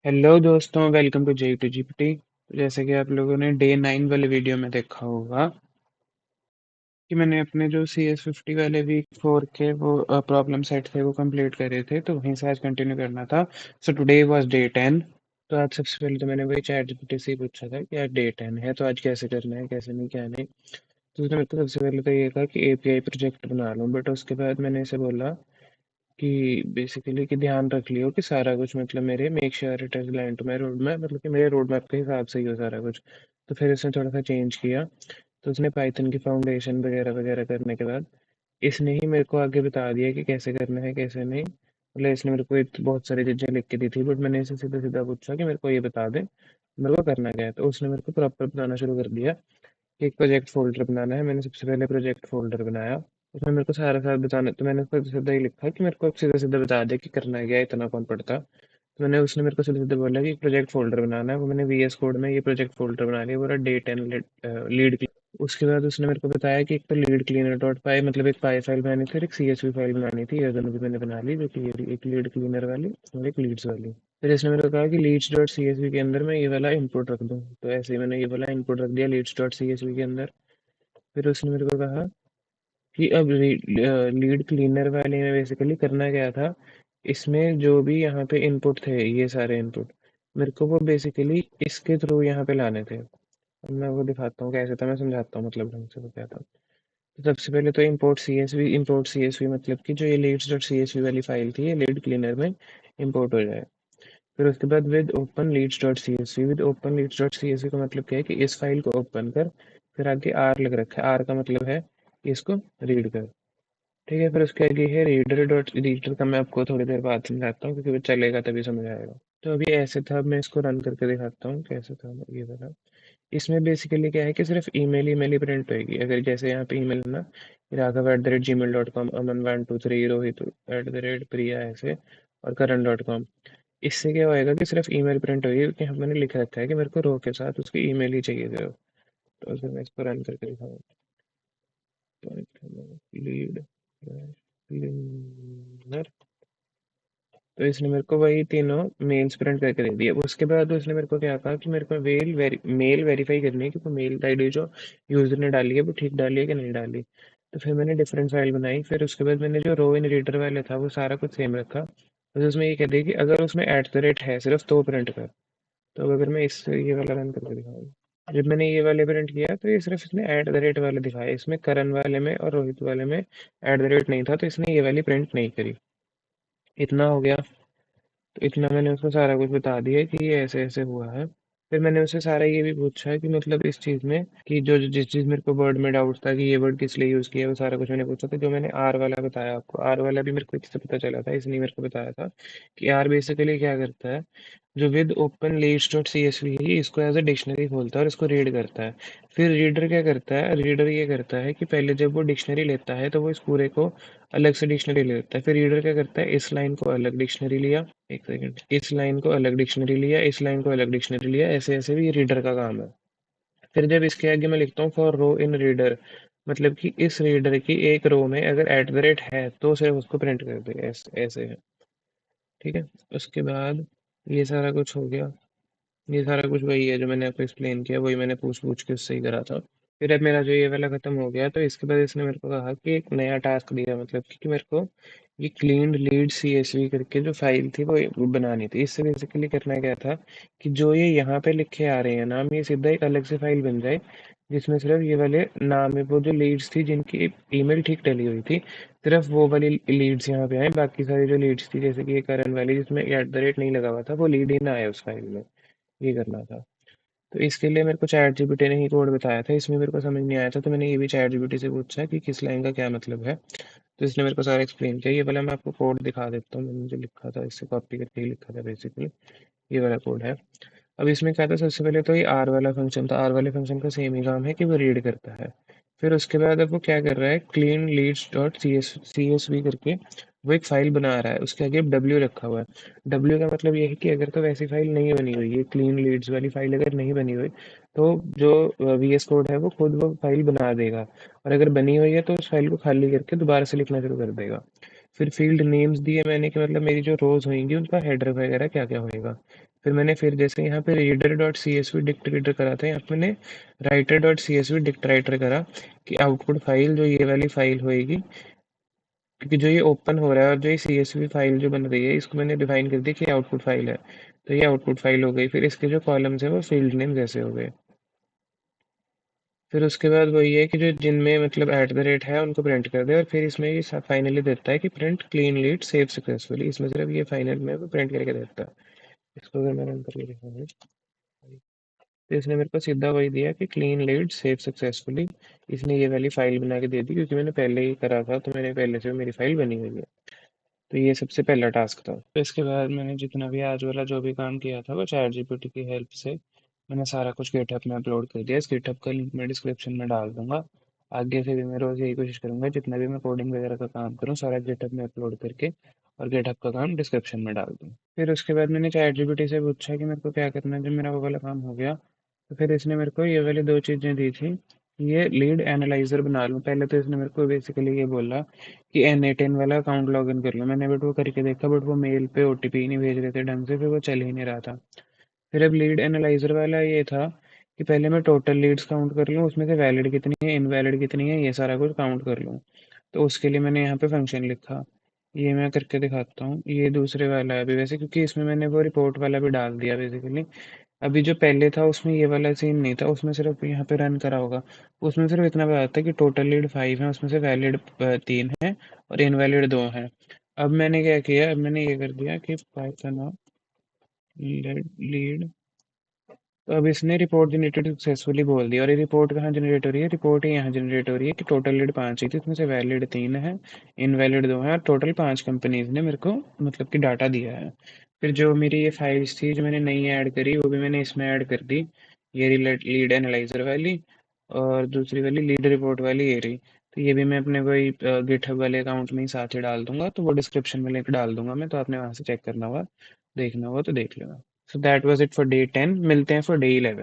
Hello दोस्तों, welcome to J two GPT. जैसे कि आप लोगों ने डे 9 वाले वीडियो में देखा होगा कि मैंने अपने जो CS50 वाले वीक 4 के वो प्रॉब्लम सेट थे वो कंप्लीट करे थे, तो वहीं से आज कंटिन्यू करना था। So today was day 10। तो आज सबसे पहले तो मैंने वही चैट जीपीटी से ही पूछा था कि आज डे 10 है तो आज कैसे करना है, कैसे नहीं, क्या नहीं। तो उसने मेरे को सबसे पहले तो ये कहा कि एपीआई प्रोजेक्ट बना लूँ, बट उसके बाद मैंने इसे बोला कि बेसिकली कि ध्यान रख लियो कि सारा कुछ मतलब मेरे make sure it is line to my road map, मतलब कि मेरे रोड मैप के हिसाब से ही हो सारा कुछ। तो फिर इसने थोड़ा सा चेंज किया। तो उसने पाइथन की फाउंडेशन वगैरह वगैरह करने के बाद इसने ही मेरे को आगे बता दिया कि कैसे करना है कैसे नहीं। मतलब इसने मेरे को बहुत सारी चीज़ें लिख के दी थी, बट मैंने इसे सीधा सीधा पूछा कि मेरे को ये बता दे मेरे को करना क्या है। तो उसने मेरे को प्रॉपर बताना शुरू कर दिया कि एक प्रोजेक्ट फ़ोल्डर बनाना है। मैंने सबसे पहले प्रोजेक्ट फ़ोल्डर बनाया। उसमें मेरे को सारा बताना, तो मैंने उसको सीधा ही लिखा कि मेरे को अब सीधा-सीधा बता दे कि करना क्या है, इतना कौन पढ़ता। तो उसने मेरे को सीधे-सीधे बोला कि एक प्रोजेक्ट फ़ोल्डर बनाना है। वो मैंने वीएस कोड में ये प्रोजेक्ट फ़ोल्डर बना लिया, पूरा डे 10 लीड। उसके बाद उसने मेरे को बताया कि एक तो लीड क्लीनर डॉट पाई, मतलब एक पाई फाइल बनानी थी और एक सीएसवी फाइल बनानी थी। ये दोनों भी मैंने बना ली, जो कि ये एक लीड क्लीनर वाली और एक लीड्स वाली। फिर इसने मेरे को कहा कि लीड्स डॉट सीएसवी के अंदर मैं ये वाला इनपुट रख दूँ, तो ऐसे ही मैंने ये वाला इनपुट रख दिया लीड्स डॉट सीएसवी के अंदर। फिर उसने मेरे को कहा कि अब लीड क्लीनर वाले में बेसिकली करना क्या था, इसमें जो भी यहाँ पे इनपुट थे, ये सारे इनपुट मेरे को वो बेसिकली इसके थ्रू यहाँ पे लाने थे। अब मैं वो दिखाता हूँ कैसे था, मैं समझाता हूँ मतलब ढंग से वो क्या था। तो सबसे पहले तो इंपोर्ट सी एस वी मतलब कि जो ये leads dot C S V वाली फाइल थी ये लीड क्लीनर में इंपोर्ट हो जाए। फिर उसके बाद with open leads dot C S V, with open leads dot C S V का मतलब क्या है कि इस फाइल को ओपन कर। फिर आगे आर लग रखा है, आर का मतलब है कि इसको रीड कर। ठीक है, फिर उसके आगे है रीडर का मैं आपको थोड़ी देर बाद समझाता हूँ, क्योंकि वो चलेगा तभी समझ आएगा। तो अभी ऐसे था, मैं इसको रन करके दिखाता हूँ कैसे था ये वाला। इसमें बेसिकली क्या है कि सिर्फ ईमेल ही प्रिंट होएगी। अगर जैसे यहाँ पे ईमेल है ना, राघव@gmail.com, अमन123, रोहित@प्रिया ऐसे, और करण.com। इससे क्या होएगा कि सिर्फ ईमेल प्रिंट होगी, क्योंकि मैंने लिख रखा है कि मेरे को रो के साथ उसकी ईमेल ही चाहिए सिर्फ। तो अगर मैं इसको रन करके दिखाऊँ, लीड क्लीनर, तो इसने मेरे को वही तीनों मेल्स प्रिंट करके दे दिए। उसके बाद उसने मेरे को क्या कहा कि मेरे को मेल वेरीफाई करनी है कि वो मेल आईडी जो यूजर ने डाली है वो ठीक डाली है कि नहीं डाली। तो फिर मैंने डिफरेंट फाइल बनाई। फिर उसके बाद मैंने जो रो इन रीडर वाले था वो सारा कुछ सेम रखा। बस उसमें ये कह दिया कि अगर उसमें @ है सिर्फ तो प्रिंट कर। तो अब अगर मैं इस ये वाला रन करके दिखाऊँ, जब मैंने ये वाले प्रिंट किया तो ये सिर्फ इसने @ वाले दिखाया। इसमें करण वाले में और रोहित वाले में नहीं था, तो इसने ये वाली प्रिंट नहीं करी। इतना हो गया। तो इतना मैंने उसको सारा कुछ बता दिया कि ये ऐसे ऐसे हुआ है। फिर मैंने उससे सारा ये भी पूछा कि मतलब इस चीज़ में कि जिस चीज़ मेरे को वर्ड में डाउट था कि ये वर्ड किस लिए यूज़ किया है, वो सारा कुछ मैंने पूछा था। जो मैंने आर वाला बताया आपको, आर वाला भी मेरे को इससे पता चला था, इसने मेरे को बताया था कि आर बेसिकली क्या करता है। जो with open leads dot C S V है, इसको एज अ डिक्शनरी खोलता है और इसको रीड करता है। फिर रीडर क्या करता है, रीडर ये करता है कि पहले जब वो डिक्शनरी लेता है तो वो इस पूरे को अलग से डिक्शनरी ले लेता है। फिर रीडर क्या करता है, इस लाइन को अलग डिक्शनरी लिया, एक सेकंड, इस लाइन को अलग डिक्शनरी लिया, इस लाइन को अलग डिक्शनरी लिया, ऐसे ऐसे भी ये रीडर का काम है। फिर जब इसके आगे मैं लिखता हूँ फॉर रो इन रीडर, मतलब कि इस रीडर की एक रो में अगर है तो सिर्फ उसको प्रिंट कर दे, ऐसे ऐसे है। ठीक है। उसके बाद ये सारा कुछ हो गया। ये सारा कुछ वही है जो मैंने आपको एक्सप्लेन किया, वही मैंने पूछ पूछ के उससे ही करा था। फिर अब मेरा जो ये वाला खत्म हो गया, तो इसके बाद इसने मेरे को कहा कि एक नया टास्क दिया, मतलब कि मेरे को ये क्लीन लीड CSV करके जो फाइल थी वो बनानी थी। इससे बेसिकली करना क्या था कि जो ये यहाँ पे लिखे आ रहे हैं नाम, ये सीधा एक अलग से फाइल बन जाए, जिसमें सिर्फ ये वाले नाम है, वो जो लीड्स थी जिनकी ईमेल ठीक डली हुई थी, सिर्फ वो वाली लीड्स यहाँ पे आए। बाकी सारी जो लीड्स थी, जैसे कि ये करंट वाली जिसमें @ नहीं लगा हुआ था, वो लीड ही ना आए उस फाइल में। ये करना था। तो इसके लिए मेरे को चैट जीपीटी ने ही कोड बताया था, इसमें मेरे को समझ नहीं आया था, तो मैंने ये भी चैट जीपीटी से पूछा कि किस लाइन का क्या मतलब है। तो इसने मेरे को सारा एक्सप्लेन किया। ये वाला मैं आपको कोड दिखा देता हूँ, मैंने जो लिखा था इससे कॉपी करके ही लिखा था बेसिकली। ये वाला कोड है। अब इसमें क्या था, सबसे पहले तो ये आर वाला फंक्शन था। आर वाले फंक्शन का सेम ही काम है कि वो रीड करता है। फिर उसके बाद अब वो क्या कर रहा है, clean leads dot C S V करके वो एक फाइल बना रहा है। उसके आगे डब्ल्यू रखा हुआ है। डब्ल्यू का मतलब ये है कि अगर तो वैसी फाइल नहीं बनी हुई है, क्लीन लीड्स वाली फाइल अगर नहीं बनी हुई, तो जो VS कोड है वो खुद वो फाइल बना देगा। और अगर बनी हुई है तो उस फाइल को खाली करके दोबारा से लिखना शुरू कर देगा। फिर फील्ड नेम्स दिए मैंने कि मतलब मेरी जो रोज होंगी उनका हेडर वगैरह क्या क्या होएगा। फिर मैंने फिर जैसे यहाँ पे reader dot C S V dict reader करा था, यहाँ पे मैंने writer dot C S V dict writer करा कि आउटपुट फाइल जो ये वाली फाइल होएगी, क्योंकि जो ये ओपन हो रहा है और जो ये सी एस वी फाइल जो बन रही है इसको मैंने डिफाइन कर दिया कि आउटपुट फाइल है। तो ये आउटपुट फाइल हो गई। फिर इसके जो कॉलम्स है वो फील्ड नेम जैसे हो गए। फिर उसके बाद वही है कि जो जिनमें मतलब एट द रेट है उनको प्रिंट कर दे, और फिर इसमें ये फाइनली देता है कि print clean lead save successfully. इसमें सिर्फ ये फाइनल में वो प्रिंट करके देता है। इसको अगर मैं रन करके दिखाऊँ तो इसने मेरे को सीधा वही दिया कि क्लीन लीड सेव सक्सेसफुली। इसने ये वाली फाइल बना के दे दी, क्योंकि मैंने पहले ही करा था तो मैंने पहले से मेरी फाइल बनी हुई है। तो ये सबसे पहला टास्क था। तो इसके बाद मैंने जितना भी आज वाला जो भी काम किया था वो चैट जीपीटी की हेल्प से मैंने सारा कुछ गिटहब में अपलोड कर दिया। इस गिटहब का लिंक मैं डिस्क्रिप्शन में डाल दूंगा। आगे से भी मैं रोज़ यही कोशिश करूंगा जितना भी मैं कोडिंग वगैरह का काम करूँ सारा गिटहब में अपलोड करके और गिटहब का काम डिस्क्रिप्शन में डाल दूँ। फिर उसके बाद मैंने चैट जीपीटी से पूछा कि मेरे को क्या करना है। जब मेरा वो वाला काम हो गया तो फिर इसने मेरे को ये वाली दो चीज़ें दी थी। ये लीड एनालाइजर बना लूँ। पहले तो इसने मेरे को बेसिकली ये बोला कि N8N वाला अकाउंट लॉगिन कर लो। मैंने बट वो करके देखा, बट वो मेल पे ओटीपी नहीं भेज रहे थे ढंग से, फिर वो चल ही नहीं रहा था। फिर अब लीड एनालाइजर वाला ये था कि पहले मैं टोटल लीड्स काउंट कर लूँ, उसमें से वैलिड कितनी है इनवैलिड कितनी है ये सारा कुछ काउंट कर लूँ। तो उसके लिए मैंने यहाँ पे फंक्शन लिखा। ये मैं करके दिखाता हूँ। ये दूसरे वाला है अभी वैसे, क्योंकि इसमें मैंने वो रिपोर्ट वाला भी डाल दिया बेसिकली। अभी जो पहले था उसमें ये वाला सीन नहीं था, उसमें सिर्फ यहाँ पे रन करा होगा। उसमें सिर्फ इतना बताया था कि टोटल लीड 5 है, उसमें से वैलिड 3 है और इनवैलिड 2 है। अब मैंने क्या किया, अब मैंने ये कर दिया कि पाइथन लीड। तो अब इसने रिपोर्ट जनरेटेड सक्सेसफुली बोल दिया, और ये रिपोर्ट कहाँ जनरेट हो रही है, रिपोर्ट ही यहाँ जनरेट हो रही है कि टोटल लीड 5 ही थी, उसमें से वैलिड 3 है, इनवैलिड 2 है, और टोटल 5 कंपनीज ने मेरे को मतलब कि डाटा दिया है। फिर जो मेरी ये फाइल्स थी जो मैंने नई ऐड करी वो भी मैंने इसमें ऐड कर दी। ये लीड एनालाइजर वाली और दूसरी वाली लीड रिपोर्ट वाली ये रही। तो ये भी मैं अपने वही गिटहब वाले अकाउंट में ही साथ ही डाल दूंगा, तो वो डिस्क्रिप्शन में लिंक डाल दूंगा मैं, तो आपने वहां से चेक करना होगा, देखना होगा तो देख लेना। So that was it for day 10. मिलते हैं for day 11.